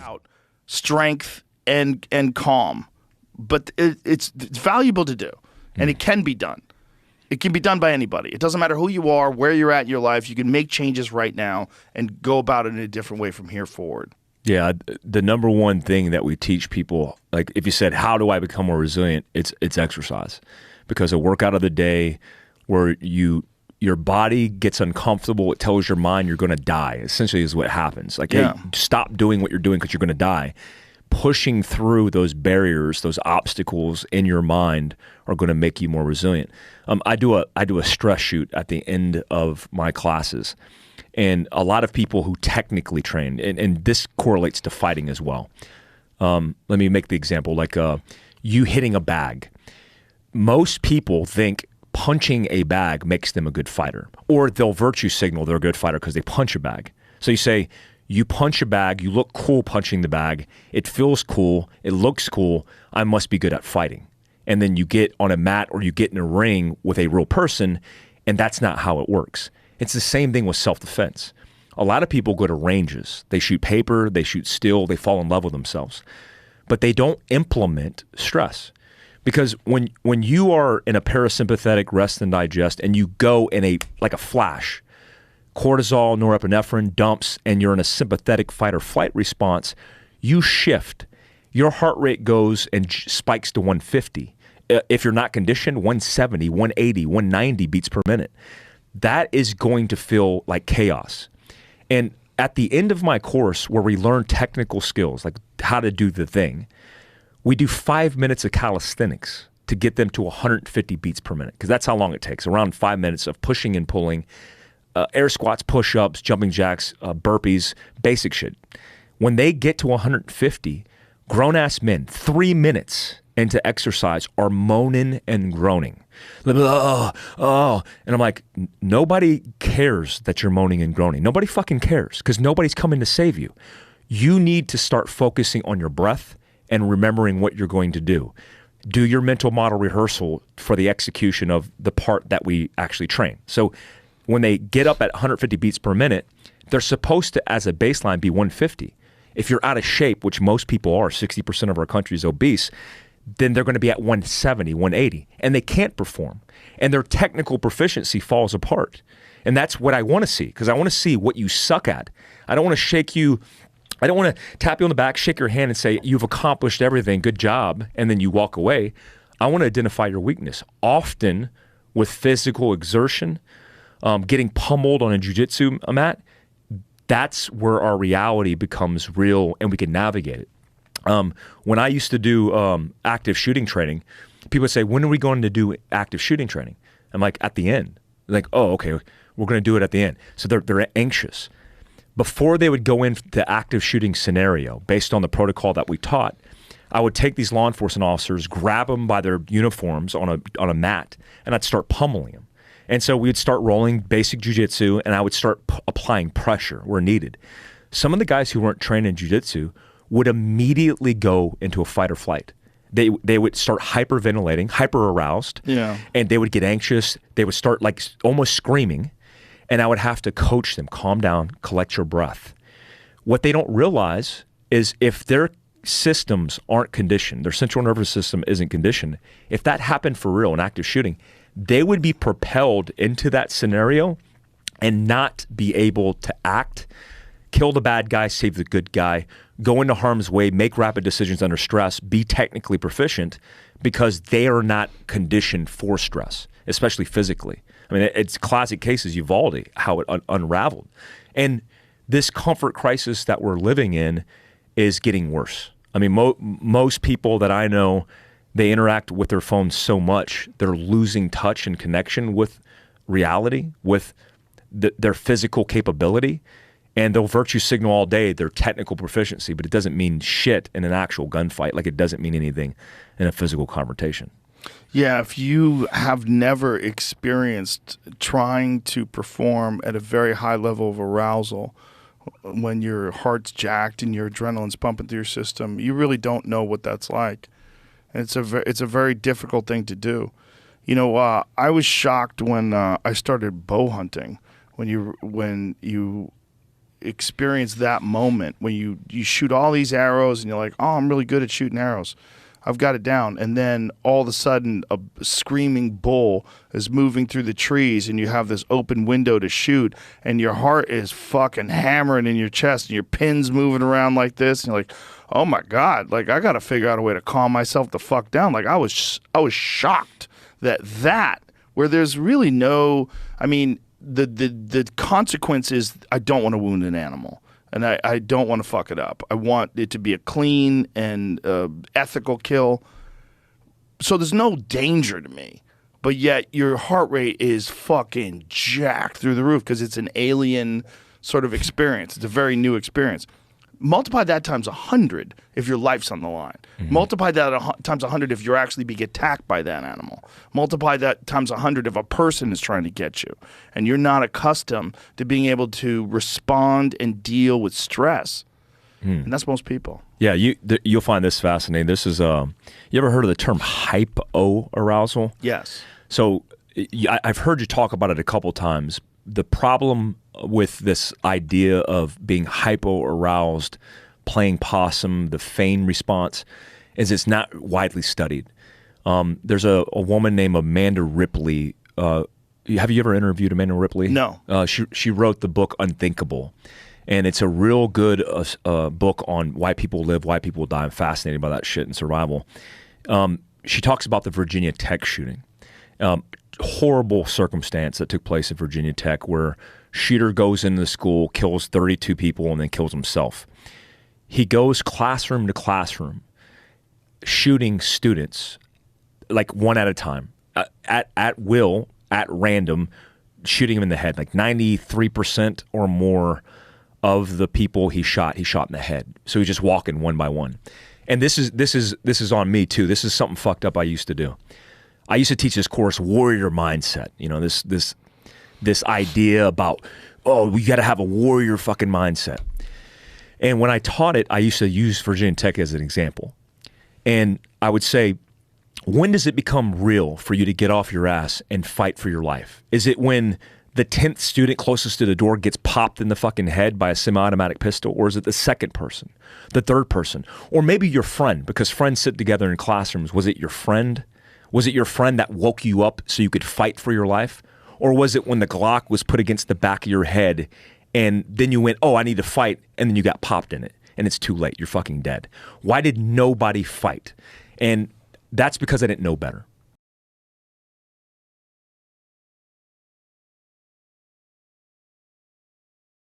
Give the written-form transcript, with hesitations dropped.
out strength and calm, but it's valuable to do, and it can be done. It can be done by anybody. It doesn't matter who you are, where you're at in your life. You can make changes right now and go about it in a different way from here forward. Yeah, the number one thing that we teach people, like if you said, how do I become more resilient? It's exercise. Because a workout of the day where your body gets uncomfortable, it tells your mind you're going to die, essentially is what happens. Like, hey, stop doing what you're doing because you're going to die. Pushing through those barriers, those obstacles in your mind are going to make you more resilient. I do a stress shoot at the end of my classes. And a lot of people who technically train, and this correlates to fighting as well. Let me make the example, like you hitting a bag. Most people think punching a bag makes them a good fighter, or they'll virtue signal they're a good fighter because they punch a bag. So you say, you punch a bag, you look cool punching the bag, it feels cool, it looks cool, I must be good at fighting. And then you get on a mat or you get in a ring with a real person, and that's not how it works. It's the same thing with self-defense. A lot of people go to ranges. They shoot paper, they shoot steel, they fall in love with themselves. But they don't implement stress. Because when you are in a parasympathetic rest and digest and you go in like a flash, cortisol, norepinephrine dumps, and you're in a sympathetic fight or flight response, you shift. Your heart rate goes and spikes to 150. If you're not conditioned, 170, 180, 190 beats per minute. That is going to feel like chaos. And at the end of my course, where we learn technical skills, like how to do the thing, we do 5 minutes of calisthenics to get them to 150 beats per minute, because that's how long it takes, around 5 minutes of pushing and pulling, air squats, push-ups, jumping jacks, burpees, basic shit. When they get to 150, grown-ass men, 3 minutes into exercise, are moaning and groaning. Oh. And I'm like, nobody cares that you're moaning and groaning. Nobody fucking cares, because nobody's coming to save you. You need to start focusing on your breath and remembering what you're going to do. Do your mental model rehearsal for the execution of the part that we actually train. So when they get up at 150 beats per minute, they're supposed to, as a baseline, be 150. If you're out of shape, which most people are, 60% of our country is obese, then they're going to be at 170, 180, and they can't perform. And their technical proficiency falls apart. And that's what I want to see, because I want to see what you suck at. I don't want to shake you. I don't want to tap you on the back, shake your hand and say, you've accomplished everything, good job, and then you walk away. I want to identify your weakness. Often with physical exertion, getting pummeled on a jiu-jitsu mat, that's where our reality becomes real and we can navigate it. When I used to do active shooting training, people would say, when are we going to do active shooting training? I'm like, at the end. Like, oh, okay, we're going to do it at the end. So they're anxious. Before they would go into the active shooting scenario, based on the protocol that we taught, I would take these law enforcement officers, grab them by their uniforms on a mat, and I'd start pummeling them. And so we'd start rolling basic jiu-jitsu, and I would start applying pressure where needed. Some of the guys who weren't trained in jiu-jitsu would immediately go into a fight or flight. They would start hyperventilating, hyper-aroused, and they would get anxious. They would start like almost screaming, and I would have to coach them, calm down, collect your breath. What they don't realize is if their systems aren't conditioned, their central nervous system isn't conditioned, if that happened for real in active shooting, they would be propelled into that scenario and not be able to act, kill the bad guy, save the good guy, go into harm's way, make rapid decisions under stress, be technically proficient, because they are not conditioned for stress, especially physically. I mean, it's classic cases, Uvalde, how it unraveled. And this comfort crisis that we're living in is getting worse. I mean, most people that I know, they interact with their phones so much, they're losing touch and connection with reality, with their physical capability. And they'll virtue signal all day their technical proficiency, but it doesn't mean shit in an actual gunfight, like it doesn't mean anything in a physical confrontation. Yeah, if you have never experienced trying to perform at a very high level of arousal, when your heart's jacked and your adrenaline's pumping through your system, you really don't know what that's like. And it's a very difficult thing to do. You know, I was shocked when I started bow hunting. experience that moment when you shoot all these arrows and you're like, oh, I'm really good at shooting arrows. I've got it down. And then all of a sudden a screaming bull is moving through the trees and you have this open window to shoot and your heart is fucking hammering in your chest and your pin's moving around like this. And you're like, oh my God, like I got to figure out a way to calm myself the fuck down. Like I was shocked that where there's really no, I mean, the consequence is I don't want to wound an animal. And I don't want to fuck it up. I want it to be a clean and ethical kill. So there's no danger to me. But yet your heart rate is fucking jacked through the roof because it's an alien sort of experience. It's a very new experience. Multiply that times 100 if your life's on the line. Mm-hmm. Multiply that times 100 if you're actually being attacked by that animal. Multiply that times 100 if a person is trying to get you and you're not accustomed to being able to respond and deal with stress. And that's most people. Yeah, you'll find this fascinating. This is you ever heard of the term hypoarousal? Yes. So I've heard you talk about it a couple times. The problem with this idea of being hypo-aroused, playing possum, the feign response, is it's not widely studied. There's a woman named Amanda Ripley. Have you ever interviewed Amanda Ripley? No. She wrote the book Unthinkable, and it's a real good book on why people live, why people die. I'm fascinated by that shit in survival. She talks about the Virginia Tech shooting. Horrible circumstance that took place at Virginia Tech where shooter goes into the school, kills 32 people, and then kills himself. He goes classroom to classroom, shooting students, like one at a time, at will, at random, shooting them in the head. Like 93% or more of the people he shot in the head. So he's just walking one by one. And this is on me too. This is something fucked up I used to do. I used to teach this course, warrior mindset. You know, this idea about, oh, we got to have a warrior fucking mindset. And when I taught it, I used to use Virginia Tech as an example. And I would say, when does it become real for you to get off your ass and fight for your life? Is it when the 10th student closest to the door gets popped in the fucking head by a semi-automatic pistol? Or is it the second person, the third person? Or maybe your friend, because friends sit together in classrooms. Was it your friend? Was it your friend that woke you up so you could fight for your life? Or was it when the Glock was put against the back of your head and then you went, oh, I need to fight, and then you got popped in it and it's too late, you're fucking dead? Why did nobody fight? And that's because I didn't know better.